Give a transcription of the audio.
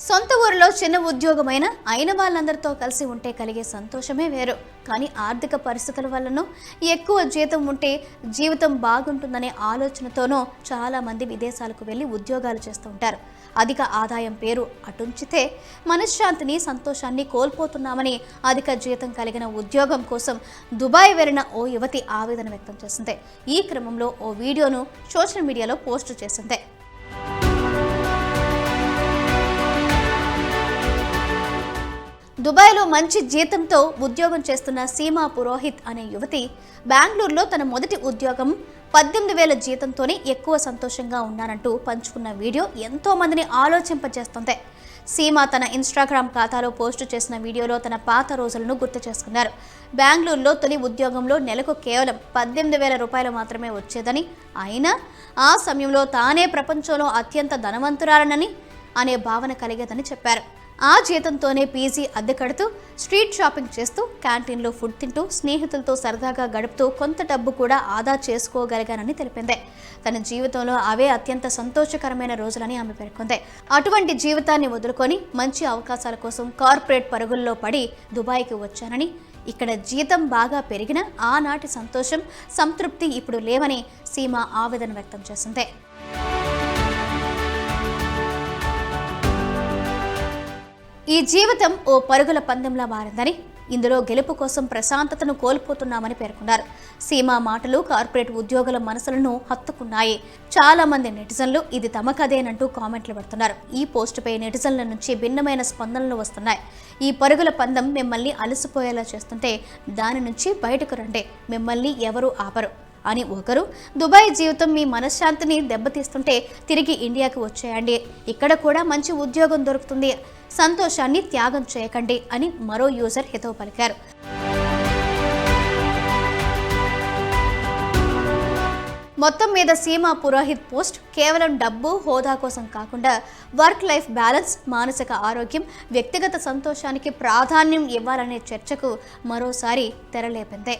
సొంత ఊరిలో చిన్న ఉద్యోగమైన అయిన వాళ్ళందరితో కలిసి ఉంటే కలిగే సంతోషమే వేరు. కానీ ఆర్థిక పరిస్థితుల వల్లనో ఎక్కువ జీతం ఉంటే జీవితం బాగుంటుందనే ఆలోచనతోనో చాలామంది విదేశాలకు వెళ్ళి ఉద్యోగాలు చేస్తూ ఉంటారు. అధిక ఆదాయం పేరు అటుంచితే మనశ్శాంతిని, సంతోషాన్ని కోల్పోతున్నామని అధిక జీతం కలిగిన ఉద్యోగం కోసం దుబాయ్ వెళ్ళిన ఓ యువతి ఆవేదన వ్యక్తం చేసింది. ఈ క్రమంలో ఓ వీడియోను సోషల్ మీడియాలో పోస్టు చేసింది. దుబాయ్లో మంచి జీతంతో ఉద్యోగం చేస్తున్న సీమా పురోహిత్ అనే యువతి బెంగళూరులో తన మొదటి ఉద్యోగం 18,000 జీతంతోనే ఎక్కువ సంతోషంగా ఉన్నానంటూ పంచుకున్న వీడియో ఎంతో మందిని ఆలోచింపజేస్తుంది. సీమా తన ఇన్స్టాగ్రామ్ ఖాతాలో పోస్టు చేసిన వీడియోలో తన పాత రోజులను గుర్తు చేసుకున్నారు. బెంగళూరులో తొలి ఉద్యోగంలో నెలకు కేవలం 18,000 రూపాయలు మాత్రమే వచ్చేదని, అయినా ఆ సమయంలో తానే ప్రపంచంలో అత్యంత ధనవంతురాలనని అనే భావన కలిగేదని చెప్పారు. ఆ జీతంతోనే పీజీ అద్దె కడుతూ, స్ట్రీట్ షాపింగ్ చేస్తూ, క్యాంటీన్లో ఫుడ్ తింటూ, స్నేహితులతో సరదాగా గడుపుతూ కొంత డబ్బు కూడా ఆదా చేసుకోగలిగానని తెలిపింది. తన జీవితంలో అవే అత్యంత సంతోషకరమైన రోజులని ఆమె పేర్కొంది. అటువంటి జీవితాన్ని వదులుకొని మంచి అవకాశాల కోసం కార్పొరేట్ పరుగుల్లో పడి దుబాయ్కి వచ్చానని, ఇక్కడ జీతం బాగా పెరిగినా ఆనాటి సంతోషం, సంతృప్తి ఇప్పుడు లేవని సీమా ఆవేదన వ్యక్తం చేసింది. ఈ జీవితం ఓ పరుగుల పందెంలా మారిందని, ఇందులో గెలుపు కోసం ప్రశాంతతను కోల్పోతున్నామని పేర్కొన్నారు. సీమా మాటలు కార్పొరేట్ ఉద్యోగుల మనసులను హత్తుకున్నాయి. చాలా మంది నెటిజన్లు ఇది తమ కథేనంటూ కామెంట్లు పెడుతున్నారు. ఈ పోస్టుపై నెటిజన్ల నుంచి భిన్నమైన స్పందనలు వస్తున్నాయి. ఈ పరుగుల పందెం మిమ్మల్ని అలసిపోయేలా చేస్తుంటే దాని నుంచి బయటకు రండి, మిమ్మల్ని ఎవరూ ఆపరు అని ఒకరు, దుబాయ్ జీవితం మీ మనశ్శాంతిని దెబ్బతీస్తుంటే తిరిగి ఇండియాకి వచ్చేయండి, ఇక్కడ కూడా మంచి ఉద్యోగం దొరుకుతుంది, సంతోషాన్ని త్యాగం చేయకండి అని మరో యూజర్ హితవు పలికారు. మొత్తం మీద సీమా పురోహిత్ పోస్ట్ కేవలం డబ్బు, హోదా కోసం కాకుండా వర్క్ లైఫ్ బ్యాలెన్స్, మానసిక ఆరోగ్యం, వ్యక్తిగత సంతోషానికి ప్రాధాన్యం ఇవ్వాలనే చర్చకు మరోసారి తెరలేపింది.